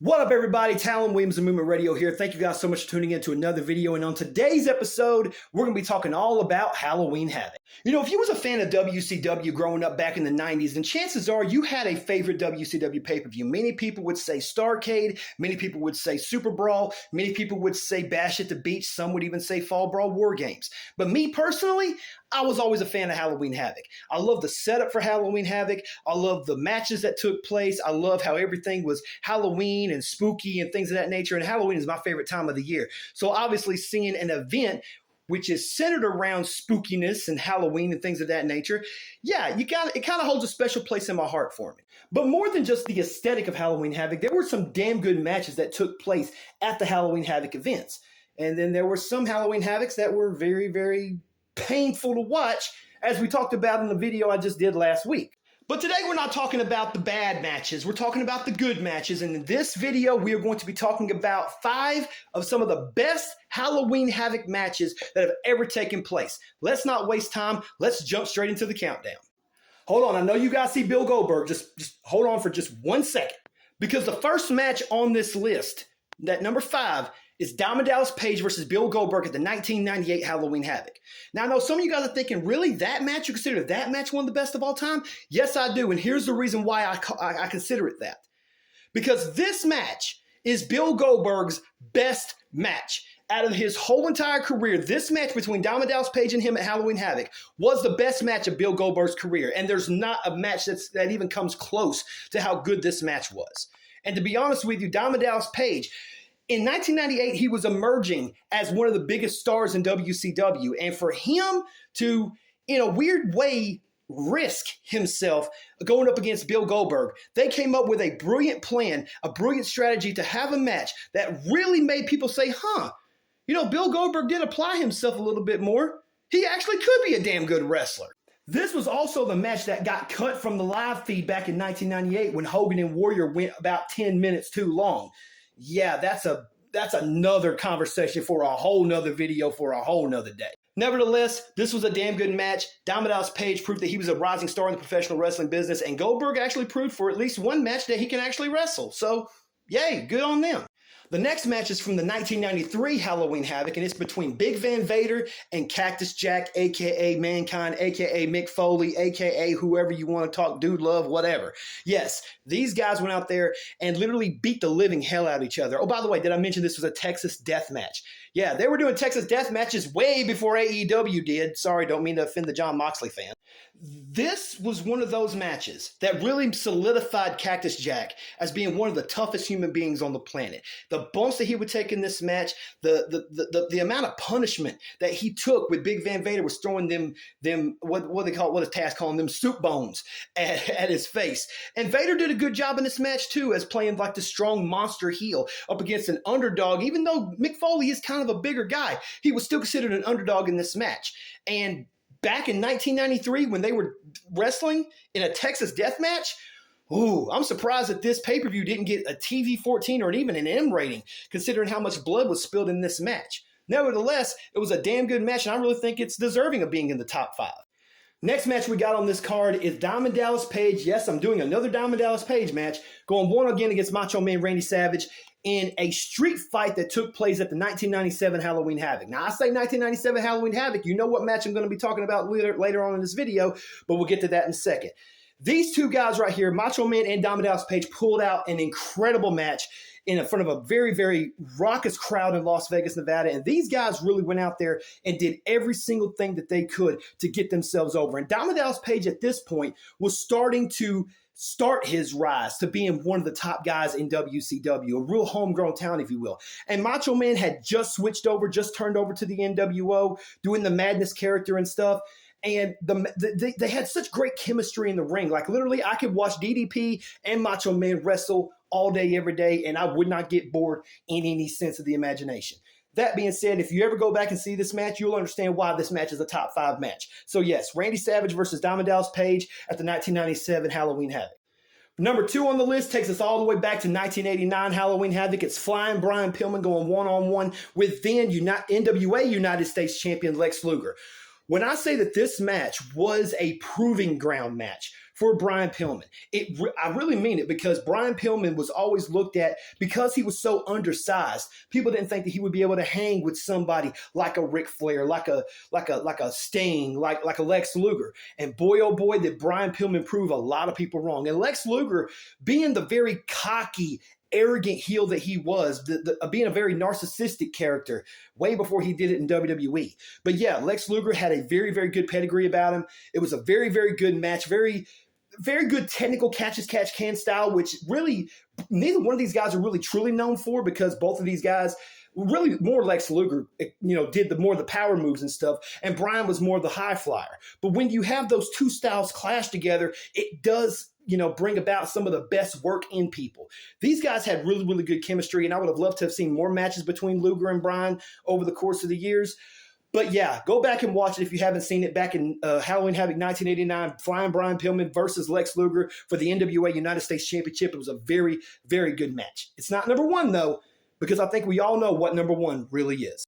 What up, everybody? Talon Williams and Movement Radio here. Thank you guys so much for tuning in to another video. And on today's episode, we're going to be talking all about Halloween Havoc. You know, if you was a fan of WCW growing up back in the 90s, then chances are you had a favorite WCW pay-per-view. Many people would say Starrcade. Many people would say Super Brawl. Many people would say Bash at the Beach. Some would even say Fall Brawl War Games. But me personally, I was always a fan of Halloween Havoc. I love the setup for Halloween Havoc. I love the matches that took place. I love how everything was Halloween and spooky and things of that nature. And Halloween is my favorite time of the year. So obviously seeing an event which is centered around spookiness and Halloween and things of that nature, yeah, it kind of holds a special place in my heart for me. But more than just the aesthetic of Halloween Havoc, there were some damn good matches that took place at the Halloween Havoc events. And then there were some Halloween Havocs that were very, very painful to watch, as we talked about in the video I just did last week. But today we're not talking about the bad matches, we're talking about the good matches, and in this video we are going to be talking about 5 of some of the best Halloween Havoc matches that have ever taken place. Let's not waste time, let's jump straight into the countdown. Hold on, I know you guys see Bill Goldberg, just hold on for just 1 second, because the first match on this list, that number 5, is Diamond Dallas Page versus Bill Goldberg at the 1998 Halloween Havoc. Now, I know some of you guys are thinking, really, that match? You consider that match one of the best of all time? Yes, I do, and here's the reason why I consider it that. Because this match is Bill Goldberg's best match. Out of his whole entire career, this match between Diamond Dallas Page and him at Halloween Havoc was the best match of Bill Goldberg's career, and there's not a match that even comes close to how good this match was. And to be honest with you, Diamond Dallas Page, in 1998, he was emerging as one of the biggest stars in WCW. And for him to, in a weird way, risk himself going up against Bill Goldberg, they came up with a brilliant plan, a brilliant strategy to have a match that really made people say, you know, Bill Goldberg did apply himself a little bit more. He actually could be a damn good wrestler. This was also the match that got cut from the live feed back in 1998 when Hogan and Warrior went about 10 minutes too long. Yeah, that's another conversation for a whole nother video for a whole nother day. Nevertheless, this was a damn good match. Diamond Dallas Page proved that he was a rising star in the professional wrestling business, and Goldberg actually proved for at least one match that he can actually wrestle. So, yay, good on them. The next match is from the 1993 Halloween Havoc, and it's between Big Van Vader and Cactus Jack, a.k.a. Mankind, a.k.a. Mick Foley, a.k.a. whoever you want to talk, dude, love, whatever. Yes, these guys went out there and literally beat the living hell out of each other. Oh, by the way, did I mention this was a Texas death match? Yeah, they were doing Texas death matches way before AEW did. Sorry, don't mean to offend the Jon Moxley fan. This was one of those matches that really solidified Cactus Jack as being one of the toughest human beings on the planet. The bumps that he would take in this match, the amount of punishment that he took with Big Van Vader was throwing them what is Taz calling them, soup bones at his face. And Vader did a good job in this match too, as playing like the strong monster heel up against an underdog. Even though Mick Foley is kind of a bigger guy, he was still considered an underdog in this match. And back in 1993, when they were wrestling in a Texas death match, I'm surprised that this pay-per-view didn't get a TV-14 or even an M rating, considering how much blood was spilled in this match. Nevertheless, it was a damn good match, and I really think it's deserving of being in the top 5. Next match we got on this card is Diamond Dallas Page. Yes, I'm doing another Diamond Dallas Page match, going one again against Macho Man Randy Savage in a street fight that took place at the 1997 Halloween Havoc. Now, I say 1997 Halloween Havoc, you know what match I'm going to be talking about later on in this video, but we'll get to that in a second. These two guys right here, Macho Man and Diamond Dallas Page, pulled out an incredible match in front of a very, very raucous crowd in Las Vegas, Nevada. And these guys really went out there and did every single thing that they could to get themselves over. And Diamond Dallas Page at this point was starting to start his rise to being one of the top guys in WCW, a real homegrown talent, if you will. And Macho Man had just turned over to the NWO, doing the Madness character and stuff. And they had such great chemistry in the ring. Like, literally, I could watch DDP and Macho Man wrestle all day, every day, and I would not get bored in any sense of the imagination. That being said, if you ever go back and see this match, you'll understand why this match is a top 5 match. So yes, Randy Savage versus Diamond Dallas Page at the 1997 Halloween Havoc. Number 2 on the list takes us all the way back to 1989 Halloween Havoc. It's Flying Brian Pillman going one-on-one with then NWA United States champion Lex Luger. When I say that this match was a proving ground match for Brian Pillman. I really mean it, because Brian Pillman was always looked at, because he was so undersized. People didn't think that he would be able to hang with somebody like a Ric Flair, like a Sting, like a Lex Luger. And boy, oh boy, did Brian Pillman prove a lot of people wrong. And Lex Luger, being the very cocky, arrogant heel that he was, being a very narcissistic character way before he did it in WWE. But yeah, Lex Luger had a very, very good pedigree about him. It was a very, very good match, very, very good technical catch-as-catch-can style, which really neither one of these guys are really truly known for, because both of these guys, really more Lex Luger, did the power moves and stuff, and Brian was more the high flyer. But when you have those two styles clash together, it does bring about some of the best work in people. These guys had really, really good chemistry, and I would have loved to have seen more matches between Luger and Brian over the course of the years. But yeah, go back and watch it if you haven't seen it. Back in Halloween Havoc 1989, Flying Brian Pillman versus Lex Luger for the NWA United States Championship. It was a very, very good match. It's not number one, though, because I think we all know what number one really is.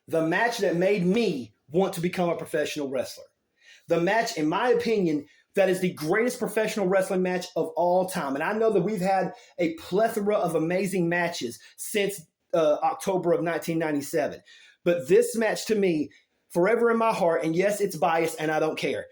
The match that made me want to become a professional wrestler. The match, in my opinion, that is the greatest professional wrestling match of all time. And I know that we've had a plethora of amazing matches since October of 1997. But this match, to me, forever in my heart, and yes, it's biased, and I don't care.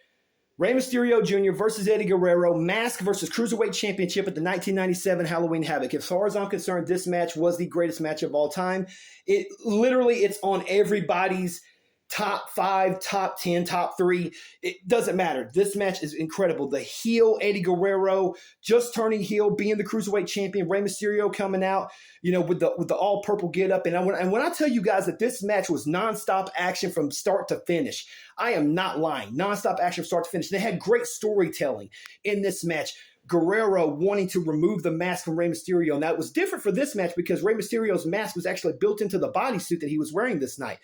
Rey Mysterio Jr. versus Eddie Guerrero, Mask versus Cruiserweight Championship at the 1997 Halloween Havoc. As far as I'm concerned, this match was the greatest match of all time. It's on everybody's top 5, top 10, top 3. It doesn't matter. This match is incredible. The heel Eddie Guerrero just turning heel, being the Cruiserweight champion. Rey Mysterio coming out, with the all purple get up. And when I tell you guys that this match was nonstop action from start to finish, I am not lying. Nonstop action from start to finish. They had great storytelling in this match. Guerrero wanting to remove the mask from Rey Mysterio. And that was different for this match, because Rey Mysterio's mask was actually built into the bodysuit that he was wearing this night.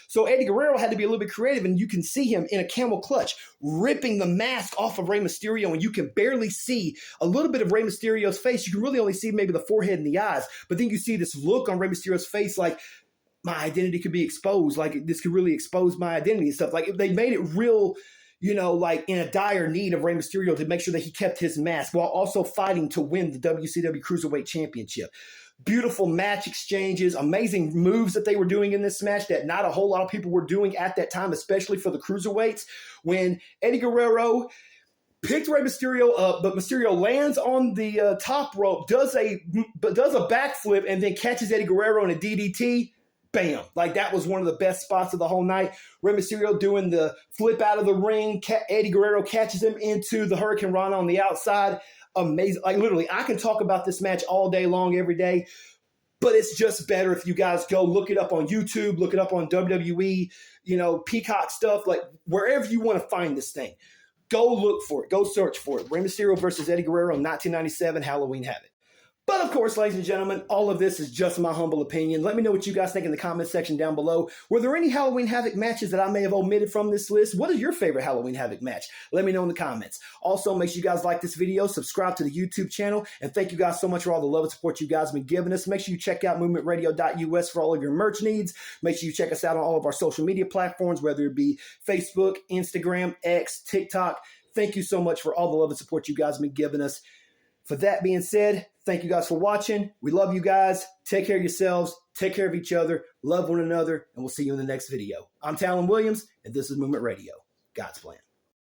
So Eddie Guerrero had to be a little bit creative, and you can see him in a camel clutch ripping the mask off of Rey Mysterio, and you can barely see a little bit of Rey Mysterio's face. You can really only see maybe the forehead and the eyes, but then you see this look on Rey Mysterio's face like, my identity could be exposed, like this could really expose my identity and stuff. Like, they made it real, like in a dire need of Rey Mysterio to make sure that he kept his mask while also fighting to win the WCW Cruiserweight Championship. Beautiful match exchanges, amazing moves that they were doing in this match that not a whole lot of people were doing at that time, especially for the Cruiserweights. When Eddie Guerrero picked Rey Mysterio up, but Mysterio lands on the top rope, does a backflip, and then catches Eddie Guerrero in a DDT. Bam. Like, that was one of the best spots of the whole night. Rey Mysterio doing the flip out of the ring. Eddie Guerrero catches him into the Hurricane Rana on the outside. Amazing. Like, literally, I can talk about this match all day long, every day, but it's just better if you guys go look it up on YouTube, look it up on WWE, Peacock stuff, like wherever you want to find this thing. Go look for it. Go search for it. Rey Mysterio versus Eddie Guerrero, 1997 Halloween Havoc. But of course, ladies and gentlemen, all of this is just my humble opinion. Let me know what you guys think in the comment section down below. Were there any Halloween Havoc matches that I may have omitted from this list? What is your favorite Halloween Havoc match? Let me know in the comments. Also, make sure you guys like this video, subscribe to the YouTube channel, and thank you guys so much for all the love and support you guys have been giving us. Make sure you check out movementradio.us for all of your merch needs. Make sure you check us out on all of our social media platforms, whether it be Facebook, Instagram, X, TikTok. Thank you so much for all the love and support you guys have been giving us. For that being said, thank you guys for watching. We love you guys. Take care of yourselves. Take care of each other. Love one another. And we'll see you in the next video. I'm Talon Williams, and this is Movement Radio. God's plan.